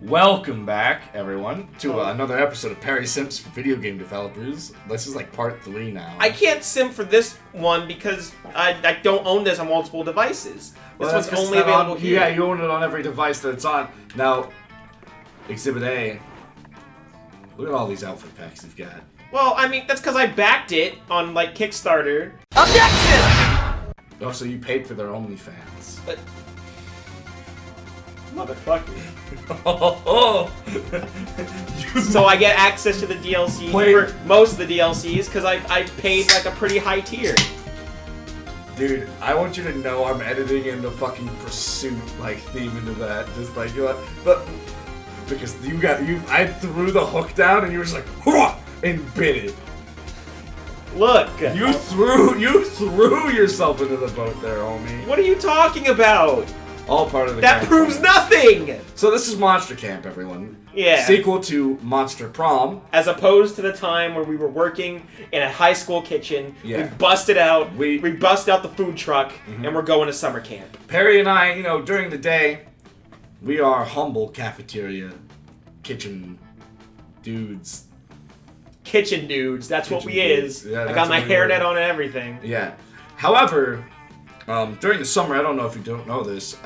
Welcome back, everyone, to another episode of Perry Simps for Video Game Developers. This is like part 3 now. I can't simp for this one because I don't own this on multiple devices. This one's only available here. Yeah, you own it on every device that it's on. Now, Exhibit A. Look at all these outfit packs you've got. Well, I mean, that's because I backed it on, like, Kickstarter. Objection! Oh, so you paid for their OnlyFans. But... Motherfucker. So I get access to the DLC for most of the DLCs because I paid like a pretty high tier. Dude, I want you to know I'm editing in the fucking Pursuit like theme into that. Just like you know, but because I threw the hook down and you were just like hurrah, and bit it. Look, you threw yourself into the boat there, homie. What are you talking about? All part of the That proves nothing! So this is Monster Camp, everyone. Yeah. Sequel to Monster Prom. As opposed to the time where we were working in a high school kitchen. Yeah. We busted out. We busted out the food truck, and we're going to summer camp. Perry and I, during the day, we are humble cafeteria kitchen dudes. Kitchen dudes. That's what we is. Yeah, I got my hairnet on and everything. Yeah. However... during the summer, I don't know if you don't know this,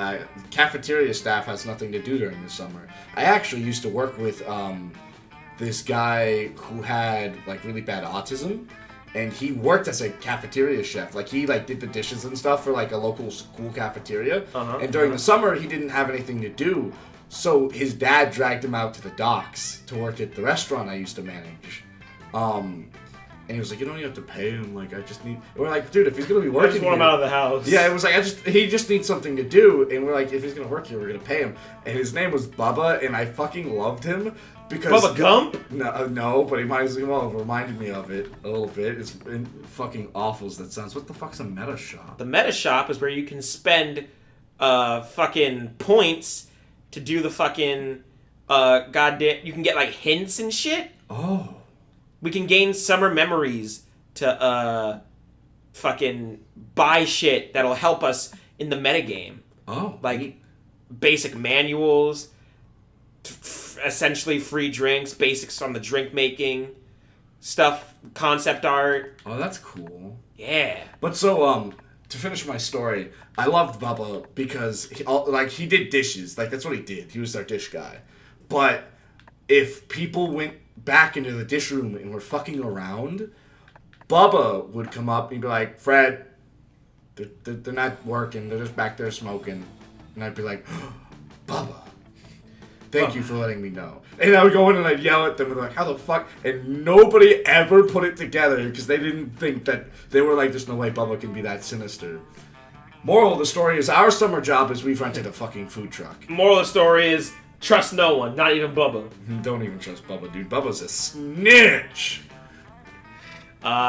cafeteria staff has nothing to do during the summer. I actually used to work with this guy who had like really bad autism, and he worked as a cafeteria chef. Like he did the dishes and stuff for like a local school cafeteria. And during the summer, he didn't have anything to do, so his dad dragged him out to the docks to work at the restaurant I used to manage. And he was like, you don't even have to pay him, like, I just need... And we're like, dude, if he's going to be working I just want him out of the house. Yeah, it was like, he just needs something to do, and we're like, if he's going to work here, we're going to pay him. And his name was Bubba, and I fucking loved him, because... Bubba Gump? No, but he might as well have reminded me of it a little bit. It's fucking awful as that sounds. What the fuck's a meta shop? The meta shop is where you can spend, fucking points to do the fucking, goddamn... You can get, like, hints and shit. Oh... We can gain summer memories to, fucking buy shit that'll help us in the metagame. Oh. Like, basic manuals, essentially free drinks, basics on the drink making, stuff, concept art. Oh, that's cool. Yeah. But so, to finish my story, I loved Bubba because, he did dishes. Like, that's what he did. He was our dish guy. But if people went back into the dish room and were fucking around, Bubba would come up and be like, Fred, they're not working, they're just back there smoking. And I'd be like, Bubba, thank you for letting me know. And I would go in and I'd yell at them and they're like, how the fuck? And nobody ever put it together because they didn't think that, they were like, there's no way Bubba can be that sinister. Moral of the story is our summer job is we've rented a fucking food truck. Moral of the story is, trust no one, not even Bubba. Don't even trust Bubba, dude. Bubba's a snitch.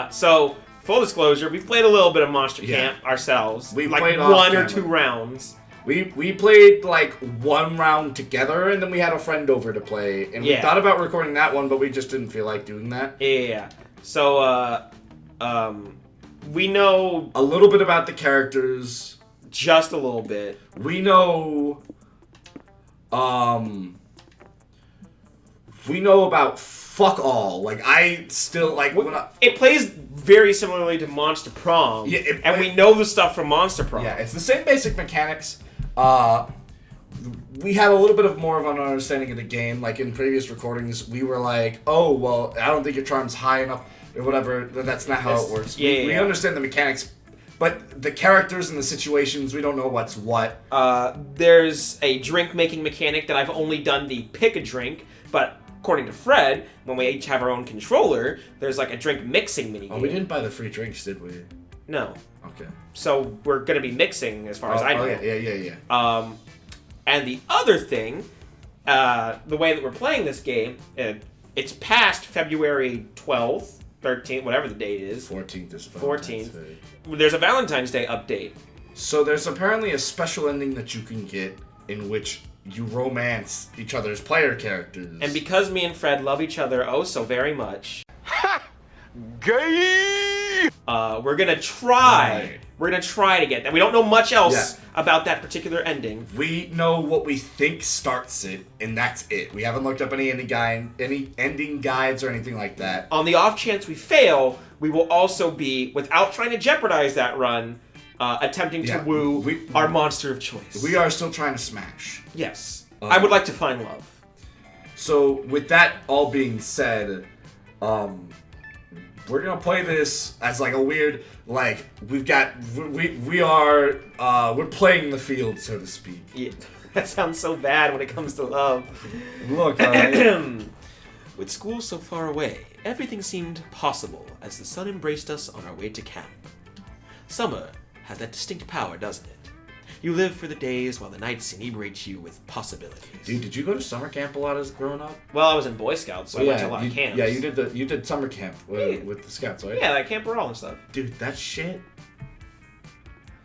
So, full disclosure, we've played a little bit of Monster Camp ourselves. We like played one or two rounds. We played like one round together, and then we had a friend over to play. And we thought about recording that one, but we just didn't feel like doing that. Yeah. So, we know a little bit about the characters. Just a little bit. We know... we know about fuck all. Like, I still, like... It plays very similarly to Monster Prom. Yeah, and we know the stuff from Monster Prom. Yeah, it's the same basic mechanics. We had a little bit of more of an understanding of the game. Like, in previous recordings, we were like, oh, well, I don't think your charm's high enough, or whatever. That's not how it works. We understand the mechanics, but the characters and the situations, we don't know what's what. There's a drink-making mechanic that I've only done the pick a drink, but according to Fred, when we each have our own controller, there's like a drink-mixing minigame. Oh, we didn't buy the free drinks, did we? No. Okay. So we're going to be mixing, as far as I know. Yeah. And the other thing, the way that we're playing this game, it's past February 12th, 13th, whatever the date is. 14th is 14th. There's a Valentine's Day update. So there's apparently a special ending that you can get in which you romance each other's player characters. And because me and Fred love each other oh so very much, Ha! Gay! we're gonna try We're gonna try to get that. We don't know much else Yeah. about that particular ending. We know what we think starts it, and that's it. We haven't looked up any ending guides or anything like that. On the off chance we fail, we will also be, without trying to jeopardize that run, attempting to woo our monster of choice. We are still trying to smash. Yes. I would like to find love. So, with that all being said, we're gonna play this as like a weird, like we're playing the field, so to speak. Yeah. That sounds so bad when it comes to love. Look, With school so far away, everything seemed possible as the sun embraced us on our way to camp. Summer has that distinct power, doesn't it? You live for the days while the nights inebriate you with possibilities. dude, did you go to summer camp a lot as growing up? Well, I was in Boy Scouts, so I went to a lot of camps. Yeah, you did summer camp with the scouts, right? Yeah, like Camp Roll and stuff. Dude, that shit.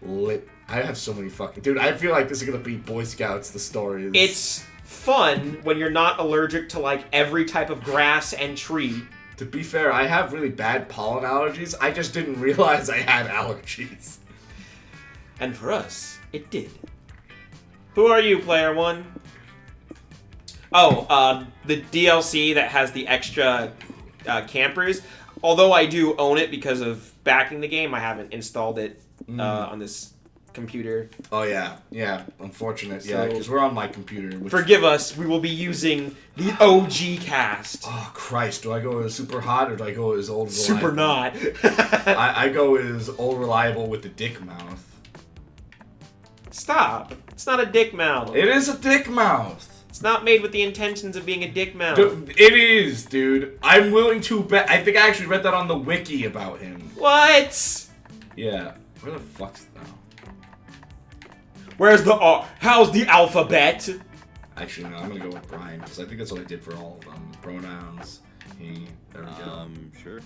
Lit. I have so many fucking. Dude, I feel like this is gonna be Boy Scouts. The stories. It's fun when you're not allergic to like every type of grass and tree. To be fair, I have really bad pollen allergies. I just didn't realize I had allergies. And for us, it did. Who are you, player one? Oh, the DLC that has the extra campers. Although I do own it because of backing the game, I haven't installed it on this computer. Oh yeah. Unfortunate. Yeah, So- because we're on my computer. Which... Forgive us, we will be using the OG cast. Oh Christ! Do I go as super hot or do I go as old? Reliable? Super not. I go as old reliable with the dick mouth. Stop. It's not a dick mouth. It is a dick mouth. It's not made with the intentions of being a dick mouth. Dude, it is, dude. I'm willing to bet. I think I actually read that on the wiki about him. What? Yeah. Where the fuck's no? Where's the how's the alphabet? Actually, no. I'm gonna go with Brian because I think that's what I did for all of them. Pronouns. He. There we go. Sure.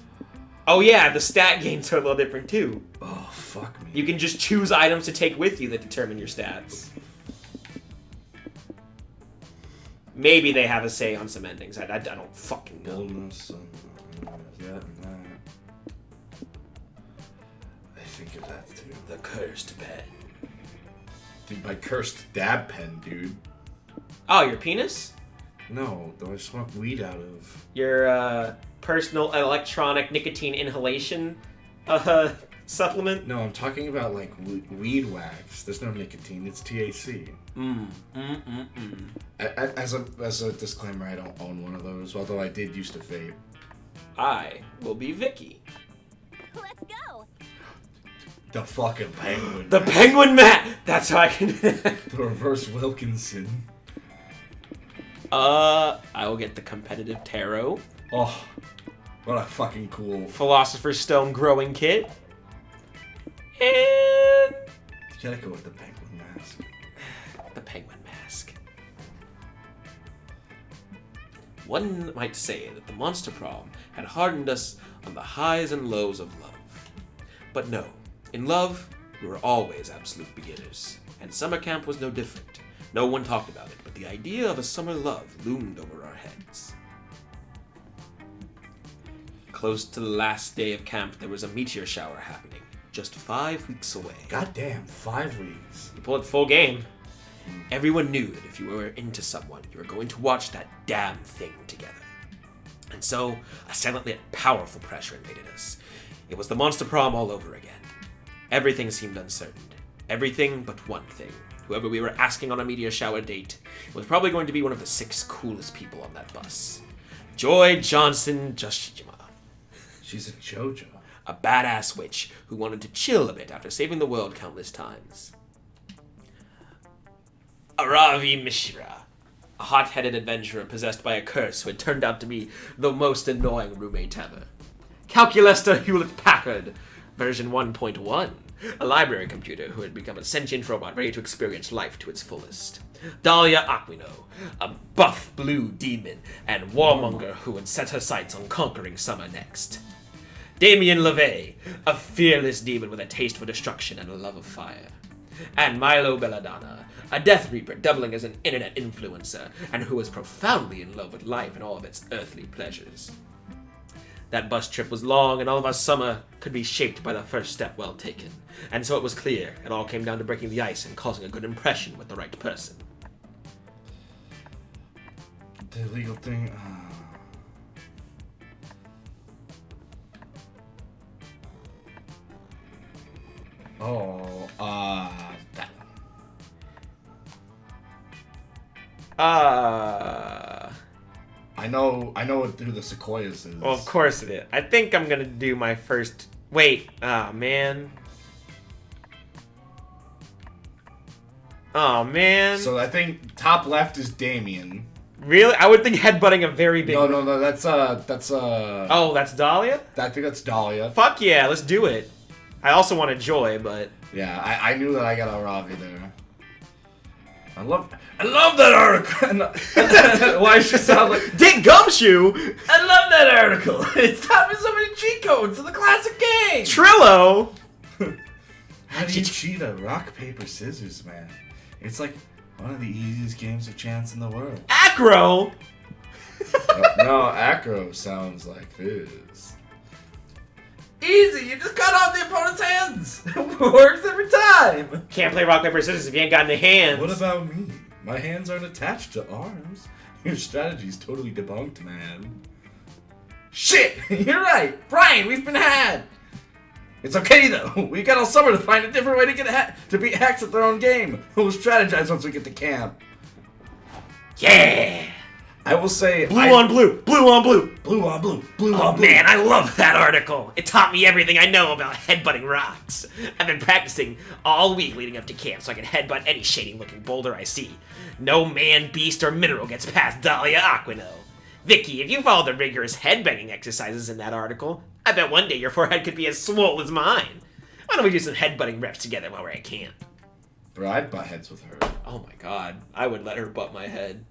Oh yeah, the stat gains are a little different too. Oh fuck me. You can just choose items to take with you that determine your stats. Maybe they have a say on some endings. I don't fucking know. Boldness and that and that. I think of that too. The cursed pen. Dude, my cursed dab pen, dude. Oh, your penis? No, though I smoke weed out of. Your personal electronic nicotine inhalation supplement? No, I'm talking about like weed wax. There's no nicotine. It's THC. As a disclaimer, I don't own one of those. Although I did used to vape. I will be Vicky. Let's go. The fucking penguin. The man. penguin man! That's how I can... The reverse Wilkinson. I will get the competitive tarot. Oh, what a fucking cool. Philosopher's Stone growing kit. And... You gotta go with the penguin mask. the penguin mask. One might say that the monster prom had hardened us on the highs and lows of love. But no, in love, we were always absolute beginners, and summer camp was no different. No one talked about it, but the idea of a summer love loomed over our heads. Close to the last day of camp, there was a meteor shower happening, just 5 weeks away. Goddamn, 5 weeks. You pull it full game. Everyone knew that if you were into someone, you were going to watch that damn thing together. And so, a silent yet powerful pressure invaded us. It was the monster prom all over again. Everything seemed uncertain. Everything but one thing. Whoever we were asking on a meteor shower date was probably going to be one of the 6 coolest people on that bus. Joy Johnson Joshima. She's a JoJo. A badass witch who wanted to chill a bit after saving the world countless times. Aravi Mishra, a hot-headed adventurer possessed by a curse who had turned out to be the most annoying roommate ever. Calculester Hewlett-Packard, version 1.1, a library computer who had become a sentient robot ready to experience life to its fullest. Dahlia Aquino, a buff blue demon and warmonger who would set her sights on conquering summer next. Damien LeVay, a fearless demon with a taste for destruction and a love of fire. And Milo Belladonna, a Death Reaper doubling as an internet influencer and who was profoundly in love with life and all of its earthly pleasures. That bus trip was long, and all of our summer could be shaped by the first step well taken. And so it was clear, it all came down to breaking the ice and causing a good impression with the right person. The illegal thing. That. I know who the Sequoias is. Well, of course it is. I think I'm gonna do my first... Wait, man. Oh, man. So I think top left is Damien. Really? I would think headbutting a very big... No, that's Oh, that's Dahlia? I think that's Dahlia. Fuck yeah, let's do it. I also wanted Joy, but... Yeah, I knew that I got a Ravi there. I love that article. Why should sound like Dick Gumshoe! I love that article. It's taught me so many cheat codes to the classic game. Trillo! How do you cheat at rock, paper, scissors, man? It's like one of the easiest games of chance in the world. Acro! No, acro sounds like this. Easy, you just cut off the opponent's hands. It works every time. Can't play rock, paper, scissors if you ain't got any hands. What about me? My hands aren't attached to arms. Your strategy's totally debunked, man. Shit, you're right. Brian, we've been had. It's okay though. We got all summer to find a different way to get to beat hacks at their own game. We'll strategize once we get to camp. Yeah! I will say Blue on blue, blue on blue. blue on blue, blue Oh on blue. man, I love that article. It taught me everything I know about headbutting rocks. I've been practicing all week leading up to camp so I can headbutt any shady looking boulder I see. No man, beast, or mineral gets past Dahlia Aquino. Vicky, if you follow the rigorous headbanging exercises in that article, I bet one day your forehead could be as swole as mine. Why don't we do some headbutting reps together while we're at camp? Bro, I'd butt heads with her. Oh my god, I would let her butt my head.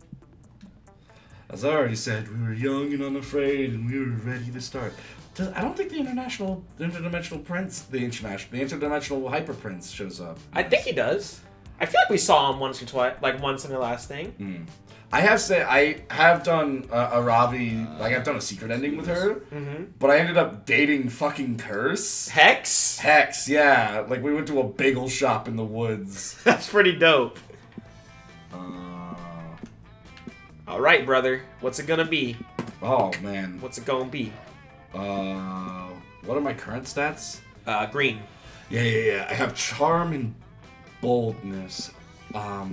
As I already said, we were young and unafraid, and we were ready to start. I don't think the interdimensional prince, the interdimensional hyper prince shows up. I think he does. I feel like we saw him once or twice, like once in the last thing. I have done a Ravi, like I've done a secret ending with her, but I ended up dating fucking Curse. Hex? Hex, yeah. Like we went to a bagel shop in the woods. That's pretty dope. Alright, brother. What's it gonna be? Oh man. What's it gonna be? What are my current stats? Green. Yeah. I have charm and boldness. Are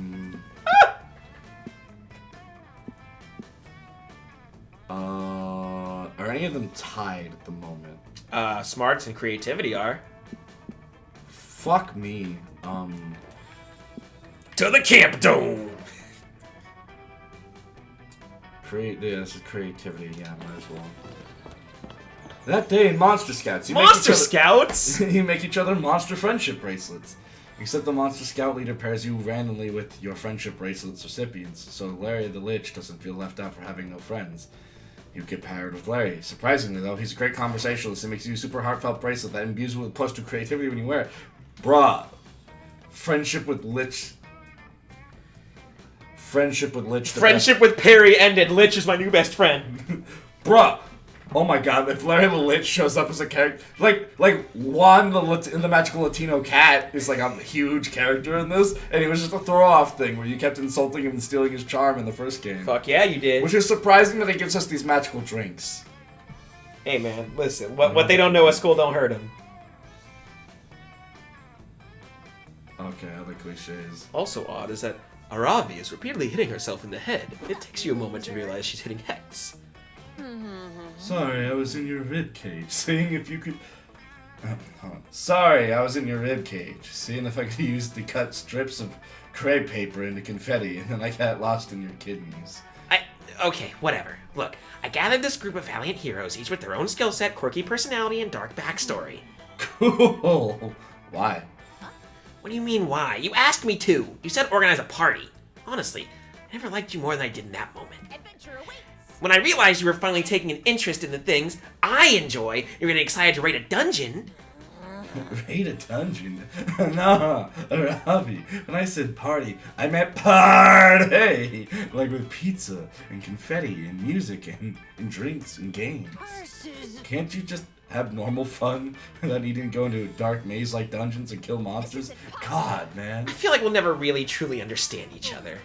any of them tied at the moment? Smarts and creativity are. Fuck me. To the camp dome! Yeah, this is creativity. Yeah, might as well. That day in Monster Scouts, Monster Scouts? you make each other monster friendship bracelets. Except the Monster Scout leader pairs you randomly with your friendship bracelets recipients, so Larry the Lich doesn't feel left out for having no friends. You get paired with Larry. Surprisingly, though, he's a great conversationalist and makes you a super heartfelt bracelet that imbues you with +2 creativity when you wear it. Bruh. Friendship with Lich. Friendship with Perry ended. Lich is my new best friend. Bruh. Oh my god, if Larry the Lich shows up as a character, like Juan the magical Latino cat is like a huge character in this, and it was just a throw-off thing where you kept insulting him and stealing his charm in the first game. Fuck yeah, you did. Which is surprising that it gives us these magical drinks. Hey man, listen, what they don't know at school don't hurt them. Okay, other cliches. Also odd is that Aravi is repeatedly hitting herself in the head. It takes you a moment to realize she's hitting Hex. Sorry, I was in your rib cage, seeing if you could... hold on. Sorry, I was in your rib cage, seeing if I could use the cut strips of crepe paper into confetti, and then I got lost in your kidneys. Okay, whatever. Look, I gathered this group of valiant heroes, each with their own skill set, quirky personality, and dark backstory. Cool. Why? What do you mean, why? You asked me to. You said organize a party. Honestly, I never liked you more than I did in that moment. Adventure awaits. When I realized you were finally taking an interest in the things I enjoy, you're getting excited to raid a dungeon. Raid a dungeon? Nah, Robbie. When I said party, I meant party! Like with pizza and confetti and music and drinks and games. Can't you just have normal fun without needing to go into dark maze-like dungeons and kill monsters? God, man. I feel like we'll never really truly understand each other.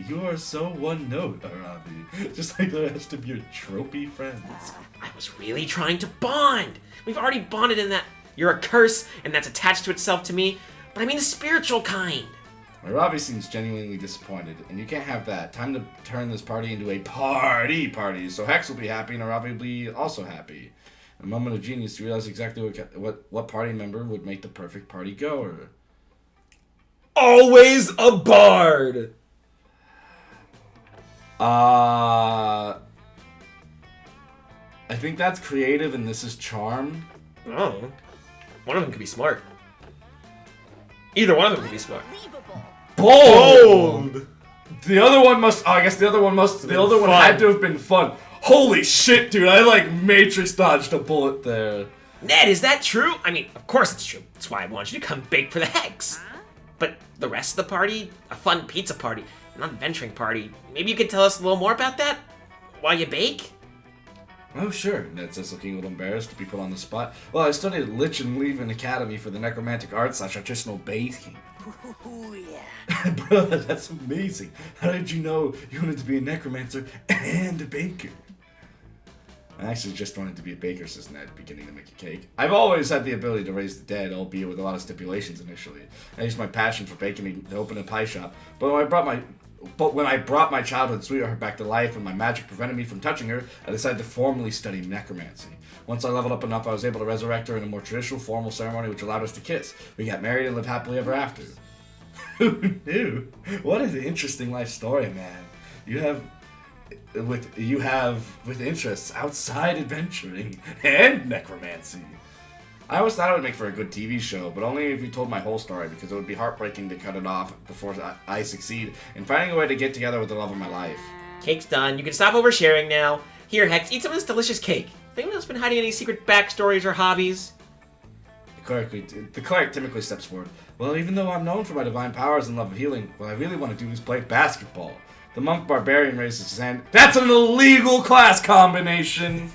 You are so one note, Arabi. Just like the rest of your tropey friends. I was really trying to bond. We've already bonded in that you're a curse and that's attached to itself to me, but I mean the spiritual kind. Arabi seems genuinely disappointed, and you can't have that. Time to turn this party into a party. So Hex will be happy and Arabi will be also happy. A moment of genius to realize exactly what party member would make the perfect party goer. Always a bard. I think that's creative and this is charm. Oh. One of them could be smart. Either one of them could be smart. Bold! The other one must... Oh, I guess the other one must... The other one had to have been fun. Holy shit, dude. I, like, matrix dodged a bullet there. Ned, is that true? I mean, of course it's true. That's why I want you to come bake for the Hex. But the rest of the party? A fun pizza party. An adventuring party. Maybe you could tell us a little more about that? While you bake? Oh, sure, Ned says, looking a little embarrassed to be put on the spot. Well, I studied at Lich and Leven Academy for the Necromantic Arts / Artisanal Baking. Ooh, yeah. Bro, that's amazing. How did you know you wanted to be a necromancer and a baker? I actually just wanted to be a baker, says Ned, beginning to make a cake. I've always had the ability to raise the dead, albeit with a lot of stipulations initially. I used my passion for baking to open a pie shop, but when I brought my childhood sweetheart back to life and my magic prevented me from touching her, I decided to formally study necromancy. Once I leveled up enough, I was able to resurrect her in a more traditional, formal ceremony which allowed us to kiss. We got married and lived happily ever after. Who knew? What an interesting life story, man. You have with interests outside adventuring and necromancy. I always thought it would make for a good TV show, but only if you told my whole story, because it would be heartbreaking to cut it off before I succeed in finding a way to get together with the love of my life. Cake's done. You can stop oversharing now. Here, Hex, eat some of this delicious cake. Has anyone else been hiding any secret backstories or hobbies? The cleric typically steps forward. Well, even though I'm known for my divine powers and love of healing, what I really want to do is play basketball. The monk barbarian raises his hand. That's an illegal class combination!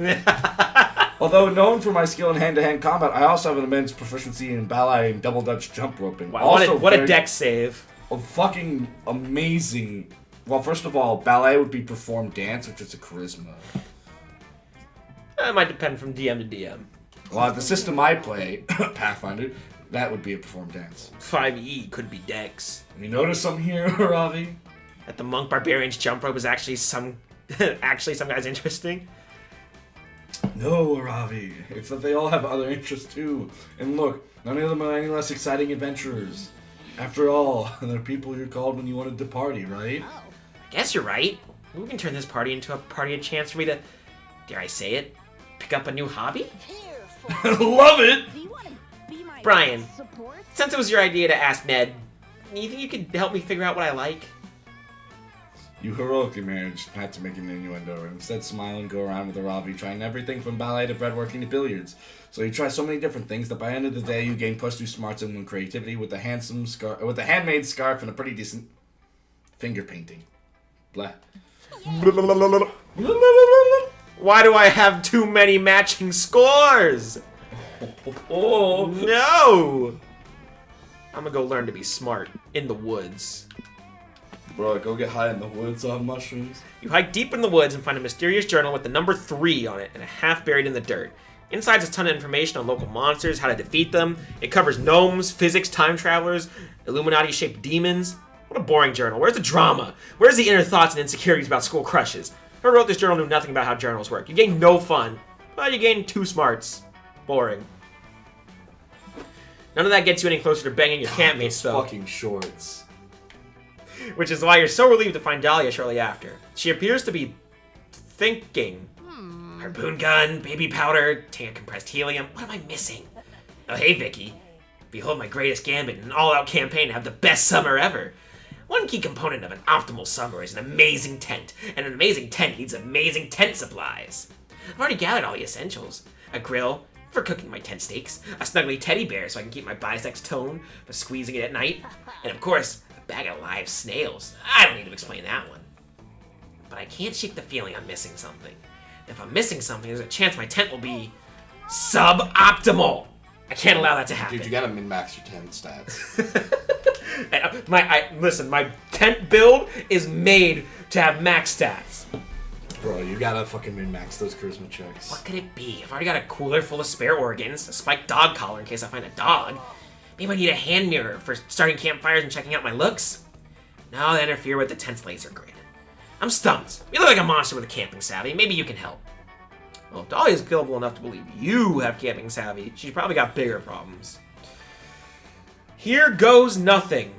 Although known for my skill in hand-to-hand combat, I also have an immense proficiency in ballet and double Dutch jump roping. Wow, what a dex save. Fucking amazing. Well, first of all, ballet would be performed dance, which is a charisma. It might depend from DM to DM. Well, the system I play, Pathfinder, that would be a performed dance. 5e could be dex. You notice something here, Ravi? That the monk barbarian's jump rope is actually some guy's interesting. No, Ravi. It's that they all have other interests too. And look, none of them are any less exciting adventurers. After all, they're people you're called when you wanted to party, right? Oh. I guess you're right. We can turn this party into a chance for me to, dare I say it, pick up a new hobby? Love it! Do you want to be my Brian, support? since it was your idea to ask Ned, you think you could help me figure out what I like? You heroically managed not to make an innuendo and instead smile and go around with Aravi, trying everything from ballet to breadworking to billiards. So you try so many different things that by the end of the day you gain +2 smarts and creativity with a handmade scarf and a pretty decent finger painting. Blah. Why do I have too many matching scores? Oh No! I'm gonna go learn to be smart in the woods. bro, go get high in the woods on mushrooms. You hike deep in the woods and find a mysterious journal with the number 3 on it and a half buried in the dirt. Inside's a ton of information on local monsters, how to defeat them. It covers gnomes, physics, time travelers, Illuminati-shaped demons. What a boring journal. Where's the drama? Where's the inner thoughts and insecurities about school crushes? Whoever wrote this journal knew nothing about how journals work. You gain no fun. Well, you gain 2 smarts. Boring. None of that gets you any closer to banging your campmates, though. Fucking shorts. Which is why you're so relieved to find Dahlia shortly after. She appears to be thinking. Harpoon gun, baby powder, tank of compressed helium. What am I missing? Oh, hey, Vicky. Behold my greatest gambit in an all-out campaign to have the best summer ever. One key component of an optimal summer is an amazing tent, and an amazing tent needs amazing tent supplies. I've already gathered all the essentials. A grill, For cooking my tent steaks, a snuggly teddy bear so I can keep my biceps toned for squeezing it at night, and of course, a bag of live snails. I don't need to explain that one. But I can't shake the feeling I'm missing something. If I'm missing something, there's a chance my tent will be suboptimal. I can't allow that to happen. Dude, you gotta min-max your tent stats. Listen, my tent build is made to have max stats. Bro, you gotta fucking min-max those charisma checks. What could it be? I've already got a cooler full of spare organs, a spiked dog collar in case I find a dog. Maybe I need a hand mirror for starting campfires and checking out my looks. No, they interfere with the tent's laser grid. I'm stumped. You look like a monster with a camping savvy. Maybe you can help. Well, if Dahlia's gullible enough to believe you have camping savvy, she's probably got bigger problems. Here goes nothing.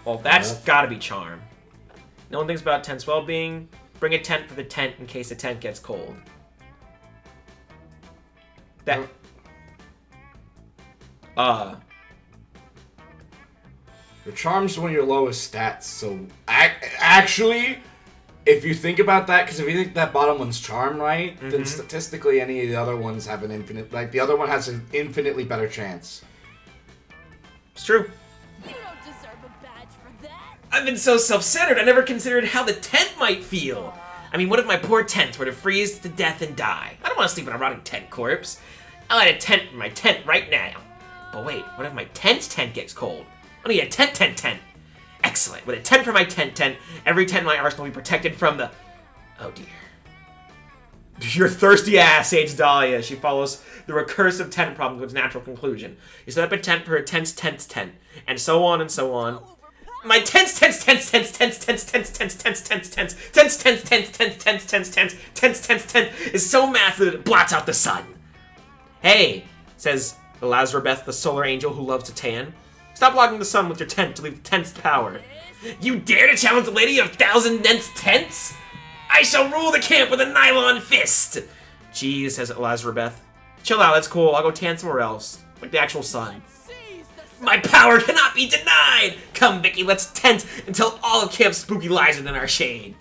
Well, that's gotta be charm. No one thinks about tent's well-being. Bring a tent for the tent in case the tent gets cold. That... Your charm's one of your lowest stats, so actually, if you think about that, because if you think that bottom one's charm, right, then statistically any of the other ones have an infinite, like the other one has an infinitely better chance. It's true. You don't deserve a badge for that. I've been so self-centered, I never considered how the tent might feel. I mean, what if my poor tent were to freeze to death and die? I don't want to sleep in a rotting tent corpse. I'll add a tent in my tent right now. But wait, what if my tent's tent gets cold? I need a tent. Excellent. With a tent for my tent, every tent in my arsenal will be protected from the... Oh, dear. Your thirsty ass, Sage Dahlia. She follows the recursive tent problem to its natural conclusion. You set up a tent for a tent's tent, and so on and so on. My tent's is so massive that it blots out the sun. Hey, says Elazarabeth, the solar angel who loves to tan. Stop blocking the sun with your tent to leave the tent's power. You dare to challenge the lady of 1,000 tents? I shall rule the camp with a nylon fist! Jeez, says Elazarabeth. Chill out, that's cool. I'll go tan somewhere else. Like the actual sun. My power cannot be denied! Come, Vicky, let's tent until all of Camp's spooky lies are in our shade.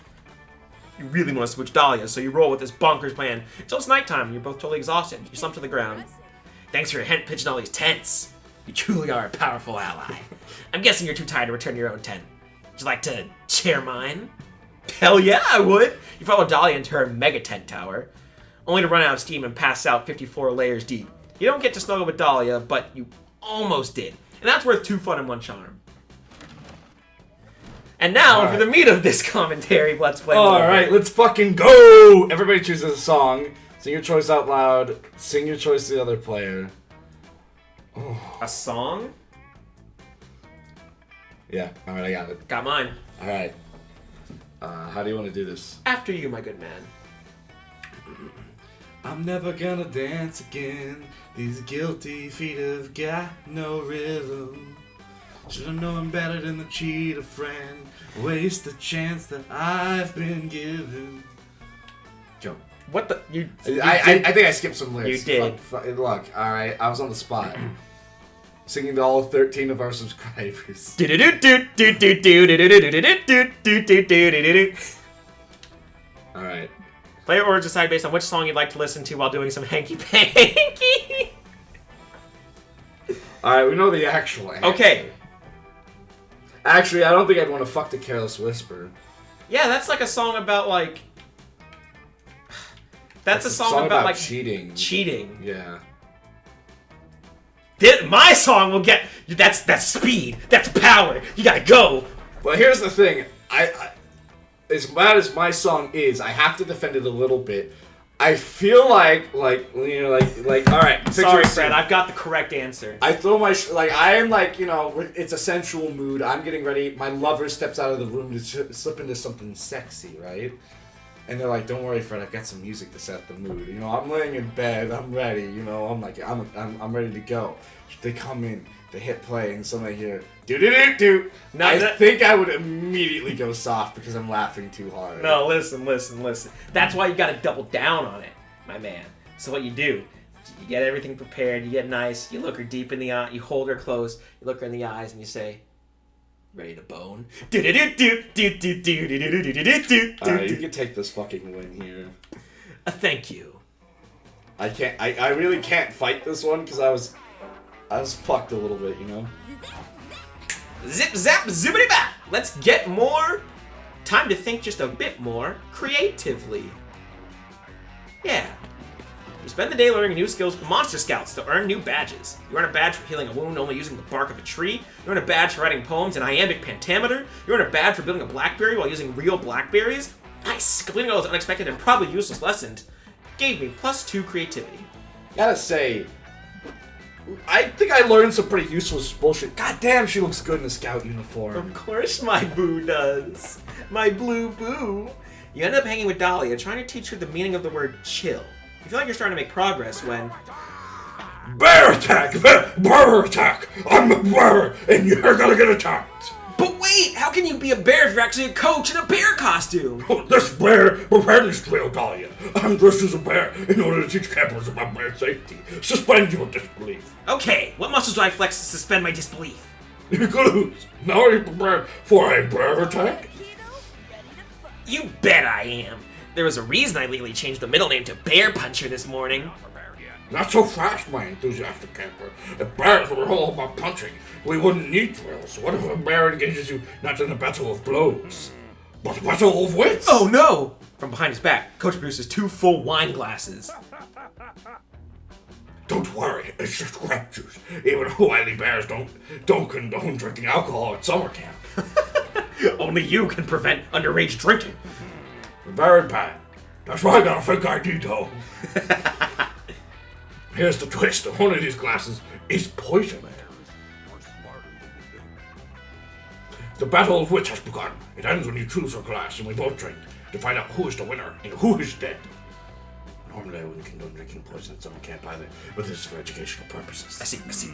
You really want to switch Dahlia, so you roll with this bonkers plan until it's nighttime and you're both totally exhausted. You slump to the ground. Thanks for your hint pitching all these tents. You truly are a powerful ally. I'm guessing you're too tired to return to your own tent. Would you like to share mine? Hell yeah, I would! You follow Dahlia into her mega tent tower, only to run out of steam and pass out 54 layers deep. You don't get to snuggle with Dahlia, but you almost did. And that's worth 2 fun and 1 charm. And now for the meat of this commentary, let's play. Alright, let's fucking go! Everybody chooses a song. Sing your choice out loud. Sing your choice to the other player. Oh. A song? Yeah, alright, I got it. Got mine. Alright. How do you want to do this? After you, my good man. I'm never gonna dance again. These guilty feet have got no rhythm. Should've known better than to cheat a friend. Waste the chance that I've been given. Go. What the? I think I skipped some lyrics. You did. Look, alright, I was on the spot. Singing to all 13 of our subscribers. Alright. Play or decide based on which song you'd like to listen to while doing some hanky-panky. Alright, we know the actual answer. Okay. Actually, I don't think I'd want to fuck the Careless Whisper. Yeah, that's like a song about, like... That's a song about, like... cheating. Cheating. Yeah. My song will get... That's speed. That's power. You gotta go. Well, here's the thing. As bad as my song is, I have to defend it a little bit. I feel like all right. Sorry, Fred. I've got the correct answer. I throw my I am like, it's a sensual mood. I'm getting ready. My lover steps out of the room to slip into something sexy, right? And they're like, "Don't worry, Fred. I've got some music to set the mood. I'm laying in bed. I'm ready. I'm like, I'm ready to go." They come in. They hit play, and suddenly I hear do. I think I would immediately go soft because I'm laughing too hard. No, listen. That's why you gotta double down on it, my man. So what you do, you get everything prepared, you get nice, you look her deep in the eye, you hold her close, you look her in the eyes, and you say, "Ready to bone?" Alright, you can take this fucking win here. Thank you. I can't. I really can't fight this one because I was fucked a little bit, you know. Zip zap zippity bap. Let's get more. Time to think just a bit more creatively. Yeah. You spend the day learning new skills with Monster Scouts to earn new badges. You earn a badge for healing a wound only using the bark of a tree. You earn a badge for writing poems in iambic pentameter. You earn a badge for building a blackberry while using real blackberries. Nice! Completing all those unexpected and probably useless lessons gave me +2 creativity. Gotta say, I think I learned some pretty useless bullshit. God damn, she looks good in a scout uniform. Of course my boo does. My blue boo. You end up hanging with Dahlia, trying to teach her the meaning of the word chill. You feel like you're starting to make progress when... Bear attack! Bear attack! I'm a bear, and you're gonna get attacked! But wait! How can you be a bear if you're actually a coach in a bear costume? Oh, this bear prepared this drill, Dahlia. I'm dressed as a bear in order to teach campers about bear safety. Suspend your disbelief. Okay, what muscles do I flex to suspend my disbelief? You're glutes. Now are you prepared for a bear attack? You bet I am. There was a reason I legally changed the middle name to Bear Puncher this morning. Not so fast, my enthusiastic camper. If bears were all about punching, we wouldn't need drills. What if a bear engages you not in a battle of blows, but a battle of wits? Oh no! From behind his back, Coach produces 2 full wine glasses. Don't worry, it's just grape juice. Even wily bears don't condone drinking alcohol at summer camp. Only you can prevent underage drinking. Very bad. That's why I got a fake ID, though. Here's the twist. One of these glasses is poison. The battle of wits has begun. It ends when you choose a glass and we both drink to find out who is the winner and who is dead. Normally I wouldn't condone drinking poison at summer camp either, but this is for educational purposes. I see.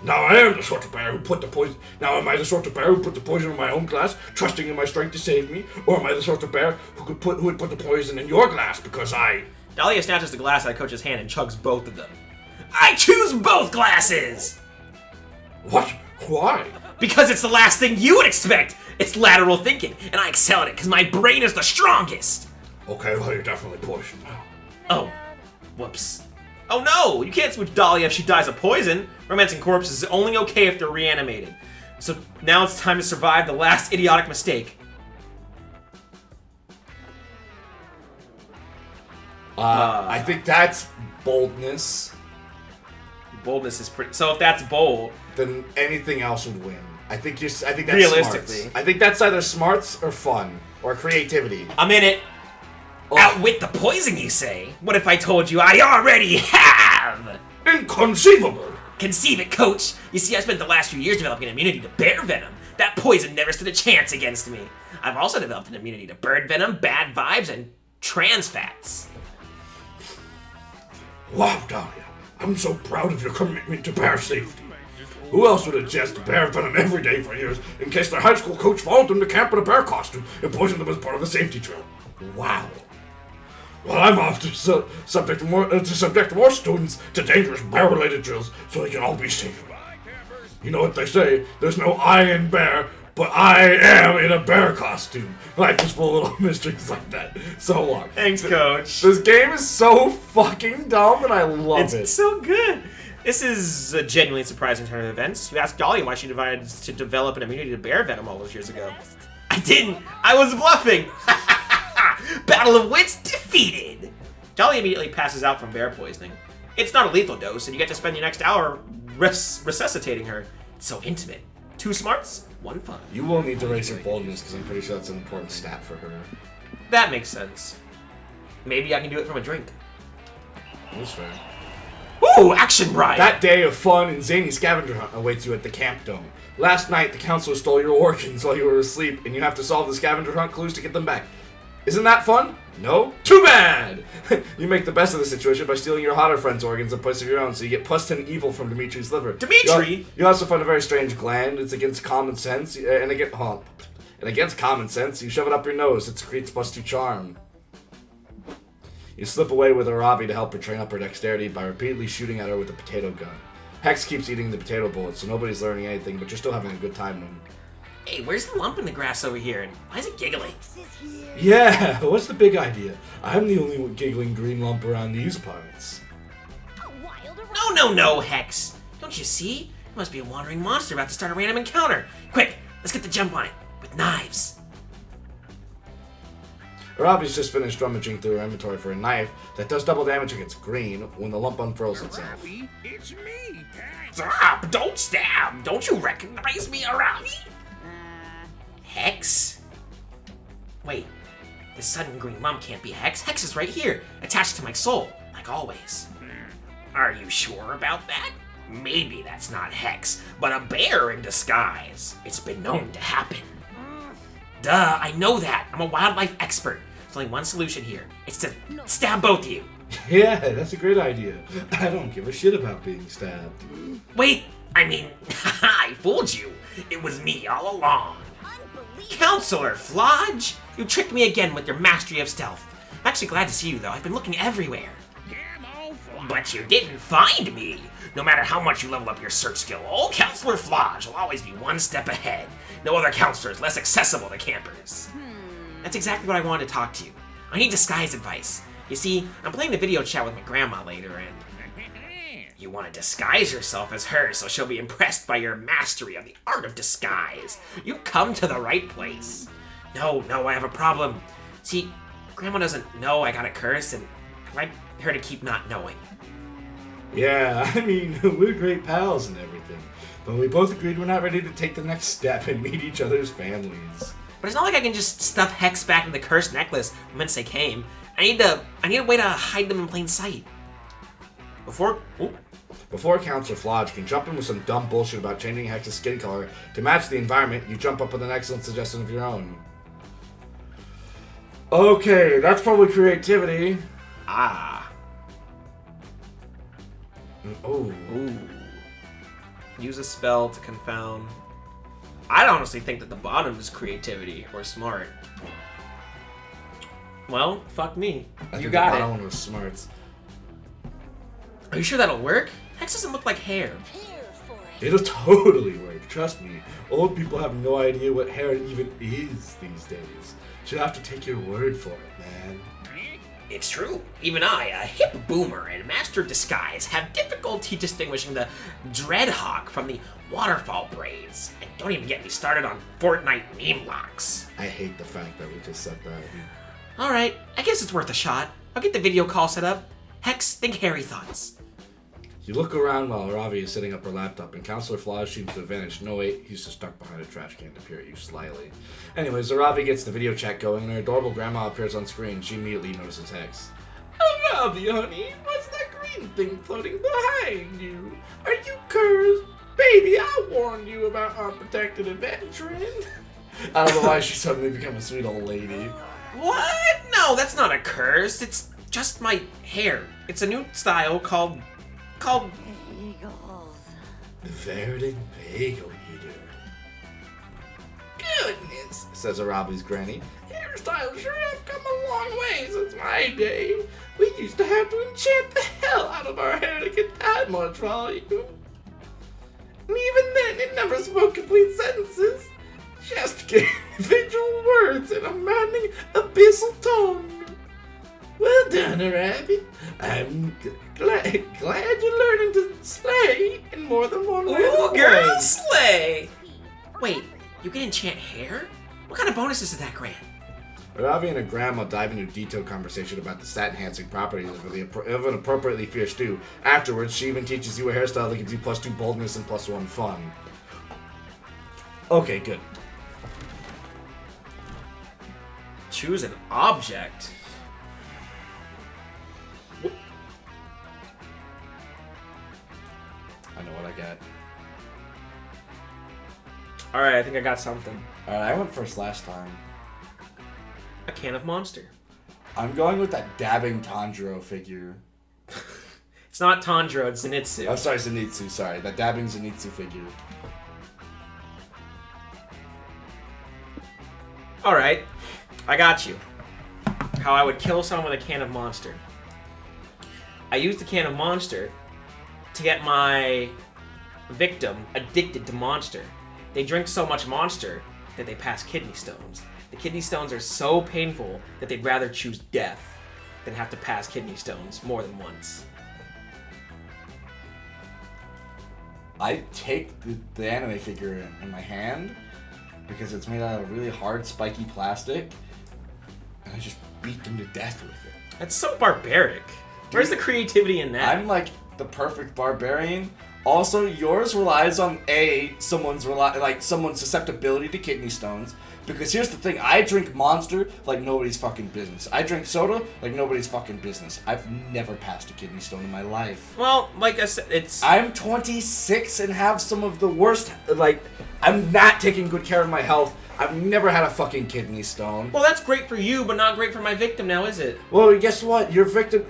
Now I am the sort of bear who put the poison. Now am I the sort of bear who put the poison in my own glass, trusting in my strength to save me, or am I the sort of bear who would put the poison in your glass because I? Dahlia snatches the glass out of Coach's hand and chugs both of them. I choose both glasses! What? Why? Because it's the last thing you would expect! It's lateral thinking, and I excel at it because my brain is the strongest! Okay, well you're definitely poisoned now. Oh. Whoops. Oh no! You can't switch Dahlia if she dies of poison! Romancing corpses is only okay if they're reanimated. So now it's time to survive the last idiotic mistake. I think that's boldness. Boldness is pretty... So if that's bold... Then anything else would win. I think that's Realistically. smarts. I think that's either smarts or fun. Or creativity. I'm in it. Oh. Outwit the poison, you say? What if I told you I already have? Inconceivable! Conceive it, Coach. You see, I spent the last few years developing an immunity to bear venom. That poison never stood a chance against me. I've also developed an immunity to bird venom, bad vibes, and trans fats. Wow, Dahlia. I'm so proud of your commitment to bear safety. Who else would ingest bear venom every day for years in case their high school coach followed them to camp in a bear costume and poisoned them as part of the safety drill? Wow. Well, I'm off to subject more students to dangerous bear-related drills so they can all be safe. You know what they say, there's no I in bear, but I am in a bear costume. Life is full of little mysteries like that. So long. Thanks, Coach. This game is so fucking dumb and I love it. It's so good. This is a genuinely surprising turn of events. You asked Dahlia why she decided to develop an immunity to bear venom all those years ago. I didn't. I was bluffing. Battle of wits defeated. Dahlia immediately passes out from bear poisoning. It's not a lethal dose, and you get to spend your next hour resuscitating her. It's so intimate. 2 smarts, 1 fun. You will need to raise your boldness because I'm pretty sure that's an important stat for her. That makes sense. Maybe I can do it from a drink. That's fair. Ooh, action ride! That day of fun and zany scavenger hunt awaits you at the camp dome. Last night, the counselor stole your organs while you were asleep, and you have to solve the scavenger hunt clues to get them back. Isn't that fun? No? Too bad! You make the best of the situation by stealing your hotter friend's organs in place of your own, so you get +10 evil from Dimitri's liver. Dimitri? You also find a very strange gland. It's against common sense, and against common sense, you shove it up your nose. It secretes +2 charm. You slip away with Aravi to help her train up her dexterity by repeatedly shooting at her with a potato gun. Hex keeps eating the potato bullets, so nobody's learning anything, but you're still having a good time then. Hey, where's the lump in the grass over here, and why is it giggling? Yeah, what's the big idea? I'm the only giggling green lump around these parts. No, Hex. Don't you see? It must be a wandering monster about to start a random encounter. Quick, let's get the jump on it with knives. Arabi's just finished rummaging through her inventory for a knife that does double damage against green when the lump unfurls itself. Arabi, it's me, Stop! Don't stab! Don't you recognize me, Arabi? Hex? Wait, this sudden green lump can't be Hex. Hex is right here, attached to my soul, like always. Are you sure about that? Maybe that's not Hex, but a bear in disguise. It's been known to happen. Duh, I know that. I'm a wildlife expert. There's only one solution here. It's to stab both of you. Yeah, that's a great idea. I don't give a shit about being stabbed. Wait, I mean, I fooled you. It was me all along. Counselor Flodge, you tricked me again with your mastery of stealth. I'm actually glad to see you, though. I've been looking everywhere. But you didn't find me. No matter how much you level up your search skill, old Counselor Flodge will always be one step ahead. No other counselor is less accessible to campers. That's exactly what I wanted to talk to you. I need disguise advice. You see, I'm playing the video chat with my grandma later, and you want to disguise yourself as her so she'll be impressed by your mastery of the art of disguise. You come to the right place. No, I have a problem. See, Grandma doesn't know I got a curse, and I'd like her to keep not knowing. Yeah, I mean, we're great pals and everything, but we both agreed we're not ready to take the next step and meet each other's families. But it's not like I can just stuff Hex back in the cursed necklace once they came. I need a way to hide them in plain sight. Before Counselor Flodge can jump in with some dumb bullshit about changing Hex's skin color to match the environment, you jump up with an excellent suggestion of your own. Okay, that's probably creativity. Oh. Ooh. Use a spell to confound. I'd honestly think that the bottom is creativity or smart. Well, fuck me. You got the it. bottom one was smarts. Are you sure that'll work? Hex doesn't look like hair. Here for it. It'll totally work, trust me. Old people have no idea what hair even is these days. You'll have to take your word for it, man. It's true. Even I, a hip boomer and master of disguise, have difficulty distinguishing the Dreadhawk from the waterfall braids. And don't even get me started on Fortnite meme locks. I hate the fact that we just said that. Alright, I guess it's worth a shot. I'll get the video call set up. Hex, think hairy thoughts. You look around while Ravi is setting up her laptop, and Counselor Flodge seems to have vanished. No, wait, he's just stuck behind a trash can to peer at you slyly. Anyways, Ravi gets the video chat going, and her adorable grandma appears on screen. She immediately notices Hex. Ravi, honey, what's that green thing floating behind you? Are you cursed? Baby, I warned you about unprotected adventuring. I don't know why she suddenly became a sweet old lady. What? No, that's not a curse. It's just my hair. It's a new style called... Eagles. Verdant Bagel Eater. Goodness, says Arabi's granny. Hairstyles sure have come a long way since my day. We used to have to enchant the hell out of our hair to get that much volume. And even then, it never spoke complete sentences. Just gave individual words in a maddening abyssal tone. Well done, Arabi. I'm glad you're learning to slay in more than one way. Ooh, girl, slay! Wait, you can enchant hair? What kind of bonuses did that grant? Arabi and her grandma dive into a detailed conversation about the stat-enhancing properties of an appropriately fierce stew. Afterwards, she even teaches you a hairstyle that gives you +2 boldness and +1 fun. Okay, good. Choose an object. I know what I got. Alright, I think I got something. Alright, I went first last time. A can of Monster. I'm going with that dabbing Tanjiro figure. It's not Tanjiro, it's Zenitsu. Oh, sorry, Zenitsu, sorry. That dabbing Zenitsu figure. Alright, I got you. How I would kill someone with a can of Monster. I used the can of Monster to get my victim addicted to Monster. They drink so much Monster that they pass kidney stones. The kidney stones are so painful that they'd rather choose death than have to pass kidney stones more than once. I take the anime figure in my hand because it's made out of really hard, spiky plastic, and I just beat them to death with it. That's so barbaric. Where's the creativity in that? I'm like the perfect barbarian. Also, yours relies on someone's susceptibility to kidney stones. Because here's the thing, I drink Monster like nobody's fucking business. I drink soda like nobody's fucking business. I've never passed a kidney stone in my life. Well, like I said, I'm 26 and have some of the worst, I'm not taking good care of my health. I've never had a fucking kidney stone. Well, that's great for you, but not great for my victim now, is it? Well, guess what? Your victim,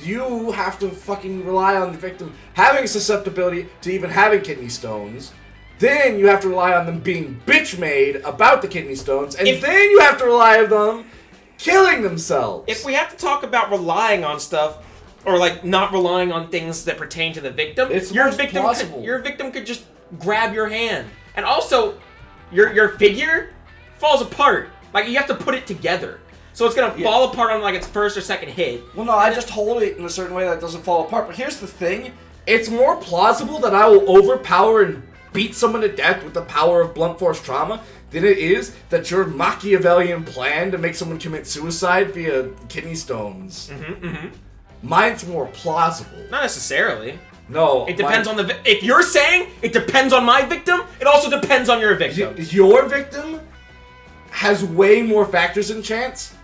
you have to fucking rely on the victim having susceptibility to even having kidney stones. Then you have to rely on them being bitch-made about the kidney stones, and then you have to rely on them killing themselves. If we have to talk about relying on stuff, or like not relying on things that pertain to the victim, your victim could just grab your hand, and also your figure falls apart. Like you have to put it together, so it's gonna fall apart on like its first or second hit. Well, no, I just hold it in a certain way that it doesn't fall apart. But here's the thing: it's more plausible that I will overpower and beat someone to death with the power of blunt force trauma than it is that your Machiavellian plan to make someone commit suicide via kidney stones. Mine's more plausible. Not necessarily. No. It depends on the... If you're saying it depends on my victim, it also depends on your victim. Your victim has way more factors in chance.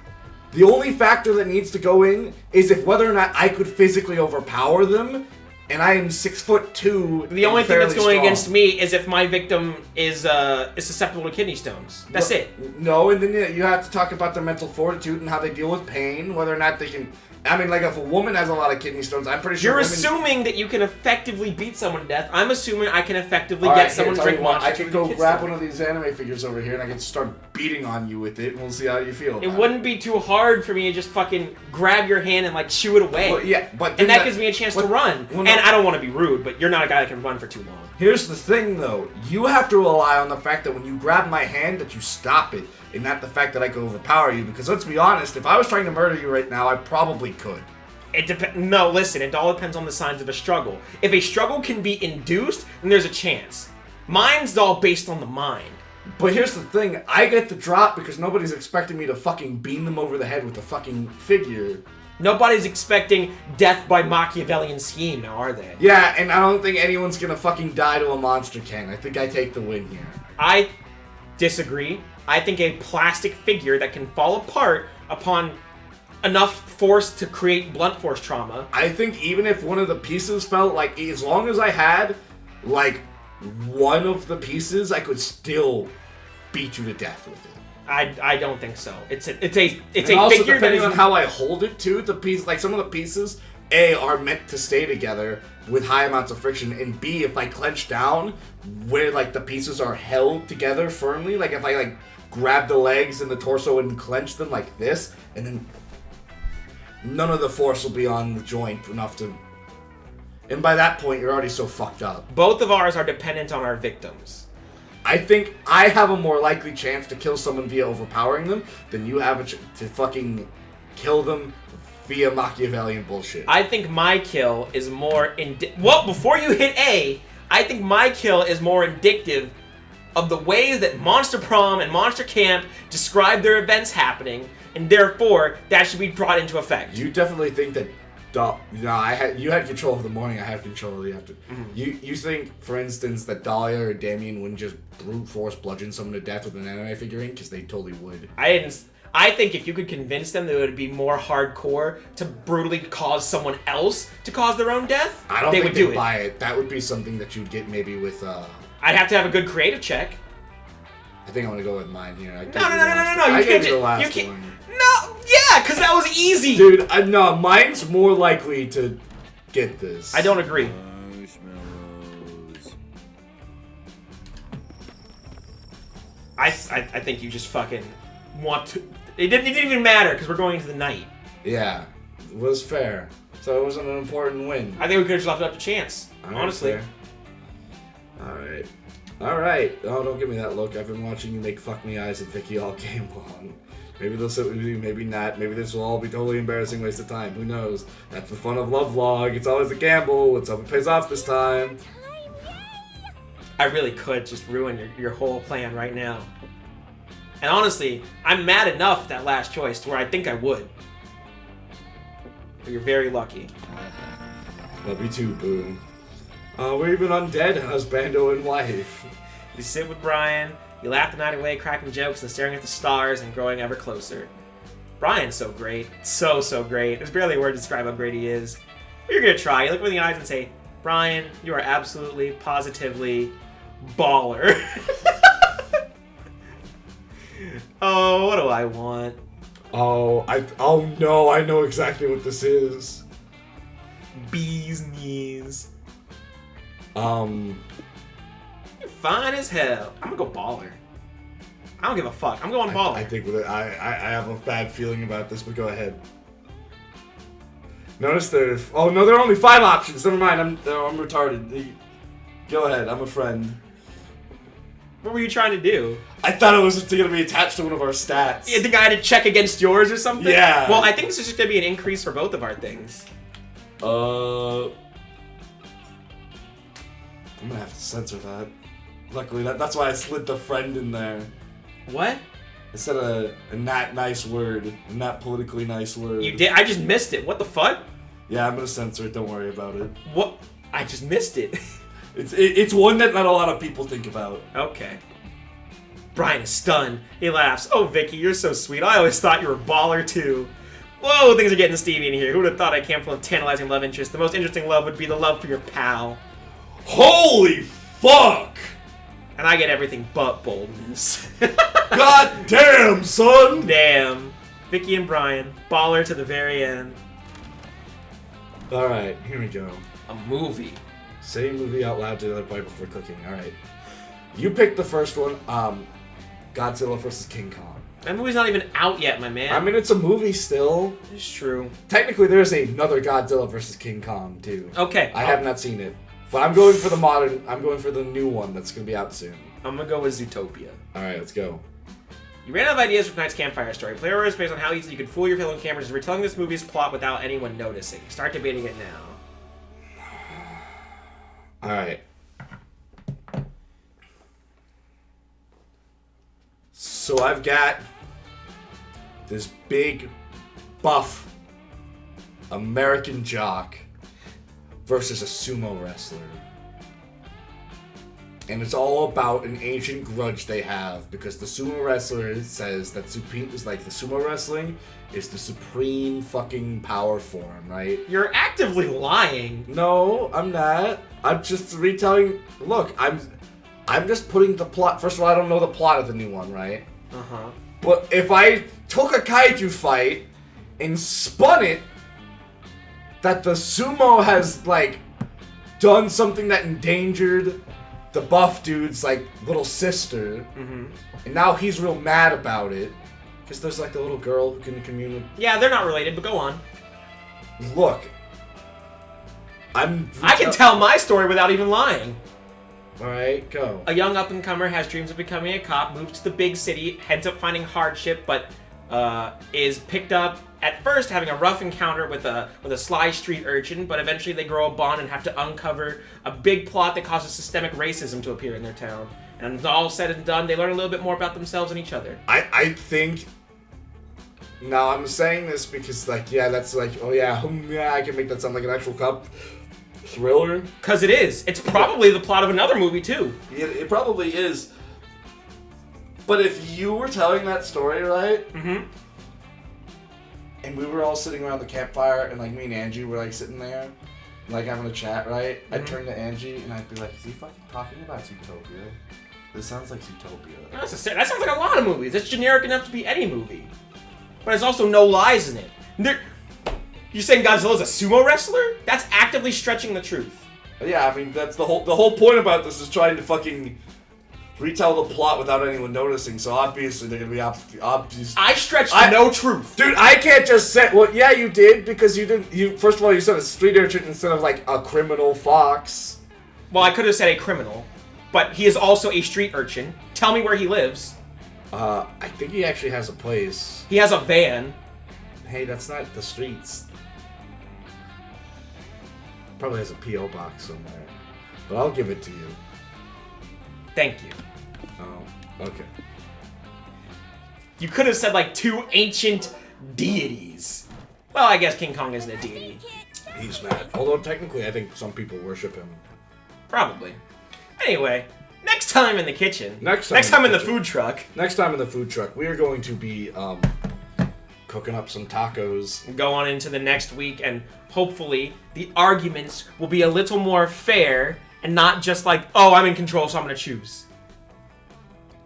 The only factor that needs to go in is if whether or not I could physically overpower them. And I am 6'2". The only thing that's going strong. against me is if my victim is susceptible to kidney stones. That's it. No, and then you have to talk about their mental fortitude and how they deal with pain, whether or not they can. I mean, like if a woman has a lot of kidney stones, I'm pretty sure. You're assuming that you can effectively beat someone to death. I'm assuming I can effectively get someone to drink Monster. I can go grab one of these anime figures over here and I can start beating on you with it, and we'll see how you feel. It wouldn't be too hard for me to just fucking grab your hand and like shoo it away. Well, yeah, but and that gives me a chance to run. Well, no. And I don't want to be rude, but you're not a guy that can run for too long. Here's the thing, though. You have to rely on the fact that when you grab my hand, that you stop it, and not the fact that I could overpower you. Because let's be honest, if I was trying to murder you right now, I probably could. It depends. No, listen. It all depends on the signs of a struggle. If a struggle can be induced, then there's a chance. Mine's all based on the mind. But here's the thing. I get the drop because nobody's expecting me to fucking beam them over the head with a fucking figure. Nobody's expecting death by Machiavellian scheme, now are they? Yeah, and I don't think anyone's gonna fucking die to a monster can. I think I take the win here. I disagree. I think a plastic figure that can fall apart upon enough force to create blunt force trauma. I think even if one of the pieces felt like, as long as I had like one of the pieces, I could still beat you to death with it. I don't think so. It's a also, figure depending that on how I hold it too, the piece, like some of the pieces, A, are meant to stay together with high amounts of friction, and B, if I clench down where like the pieces are held together firmly, like if I like grab the legs and the torso and clench them like this, and then none of the force will be on the joint enough to... And by that point, you're already so fucked up. Both of ours are dependent on our victims. I think I have a more likely chance to kill someone via overpowering them than you have to fucking kill them via Machiavellian bullshit. I think my kill is more... Well, before you hit A, I think my kill is more indicative of the ways that Monster Prom and Monster Camp describe their events happening, and therefore, that should be brought into effect. You definitely think that... you had control of the morning, I had control of the afternoon. Mm-hmm. You think, for instance, that Dahlia or Damien wouldn't just brute force bludgeon someone to death with an anime figurine? Because they totally would. I think if you could convince them that it would be more hardcore to brutally cause someone else to cause their own death, I don't they think would do they'd it. buy it. That would be something that you'd get maybe with... I'd have to have a good creative check. I think I'm gonna go with mine here. No. You can't the last you one. No, yeah, because that was easy. Dude, no, mine's more likely to get this. I don't agree. I think you just fucking want to... It didn't even matter, because we're going into the night. Yeah, it was fair. So it wasn't an important win. I think we could have just left it up to chance, honestly. Alright. Oh, don't give me that look. I've been watching you make fuck me eyes at Vicky all game long. Maybe they'll sit with you, maybe not. Maybe this will all be totally embarrassing waste of time. Who knows? That's the fun of Love Vlog. It's always a gamble. Let's hope it pays off this time. I really could just ruin your whole plan right now. And honestly, I'm mad enough at that last choice to where I think I would. But you're very lucky. Love you too, Boo. We're even undead husbando and wife. You sit with Brian, you laugh the night away, cracking jokes and staring at the stars and growing ever closer. Brian's so great. So great. There's barely a word to describe how great he is. But you're gonna try. You look him in the eyes and say, Brian, you are absolutely, positively baller. Oh, what do I want? Oh no, I know exactly what this is. Bee's knees. Um, You're fine as hell. I'm gonna go baller. I don't give a fuck. I'm going baller. I think with it, I have a bad feeling about this, but go ahead. Notice there's... Oh, no, there are only 5 options. Never mind, I'm retarded. Go ahead, I'm a friend. What were you trying to do? I thought it was going to be attached to one of our stats. You think I had to check against yours or something? Yeah. Well, I think this is just going to be an increase for both of our things. I'm going to have to censor that. Luckily, that's why I slid the friend in there. What? Instead of a not nice word, a not politically nice word. You did? I just missed it. What the fuck? Yeah, I'm going to censor it. Don't worry about it. What? I just missed it. It's one that not a lot of people think about. Okay. Brian is stunned. He laughs. Oh, Vicky, you're so sweet. I always thought you were a baller, too. Whoa, things are getting steamy in here. Who would have thought I came from a tantalizing love interest? The most interesting love would be the love for your pal. Holy fuck! And I get everything but boldness. God damn, son! Damn. Vicky and Brian, baller to the very end. Alright, here we go. A movie. Say movie out loud to the other party before cooking. Alright. You picked the first one, Godzilla vs. King Kong. That movie's not even out yet, my man. I mean, it's a movie still. It's true. Technically, there's another Godzilla vs. King Kong, too. Okay. I have not seen it. But I'm going for the new one that's going to be out soon. I'm gonna go with Zootopia. Alright, let's go. You ran out of ideas for tonight's campfire story. Play or based on how easily you could fool your fellow cameras in retelling this movie's plot without anyone noticing. Start debating it now. Alright. So I've got this big, buff American jock versus a sumo wrestler. And it's all about an ancient grudge they have because the sumo wrestler says that the sumo wrestling is the supreme fucking power form, right? You're actively lying. No, I'm not. I'm just retelling. Look, I'm just putting the plot. First of all, I don't know the plot of the new one, right? Uh-huh. But if I took a kaiju fight and spun it that the sumo has like done something that endangered the buff dude's like little sister, and now he's real mad about it because there's like the little girl who can commune. Yeah, they're not related, but go on. Look, I can tell my story without even lying. All right, go. A young up-and-comer has dreams of becoming a cop, moves to the big city, ends up finding hardship, but is picked up at first having a rough encounter with a sly street urchin, but eventually they grow a bond and have to uncover a big plot that causes systemic racism to appear in their town. And all said and done, they learn a little bit more about themselves and each other. I think. Now I'm saying this because like that's like I can make that sound like an actual cop thriller. Cause it is. It's probably the plot of another movie too. It probably is. But if you were telling that story, right? Mm-hmm. And we were all sitting around the campfire, and like me and Angie were like sitting there, like having a chat, right? I'd turn to Angie and I'd be like, "Is he fucking talking about Zootopia? This sounds like Zootopia." That sounds like a lot of movies. It's generic enough to be any movie. But there's also no lies in it. You're saying Godzilla's a sumo wrestler? That's actively stretching the truth. Yeah, I mean that's the whole point about this is trying to fucking retell the plot without anyone noticing. So obviously they're gonna be obvious. I stretched no truth, dude. I can't just say. Well, yeah, you did because you didn't. You first of all you said a street urchin instead of like a criminal fox. Well, I could have said a criminal, but he is also a street urchin. Tell me where he lives. I think he actually has a place. He has a van. Hey, that's not the streets. Probably has a P.O. box somewhere. But I'll give it to you. Thank you. Oh, okay. You could have said like 2 ancient deities. Well, I guess King Kong isn't a deity. He's mad. Although technically, I think some people worship him. Probably. Anyway, next time in the kitchen. Next time in the kitchen. food truck. Next time in the food truck, we are going to be cooking up some tacos. Go on into the next week, and hopefully the arguments will be a little more fair and not just like, oh, I'm in control, so I'm gonna choose.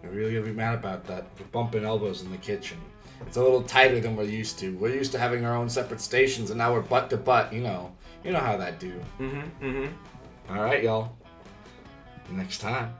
We're really gonna be mad about that. We're bumping elbows in the kitchen. It's a little tighter than we're used to. We're used to having our own separate stations, and now we're butt to butt. You know how that do. All right, y'all. Next time.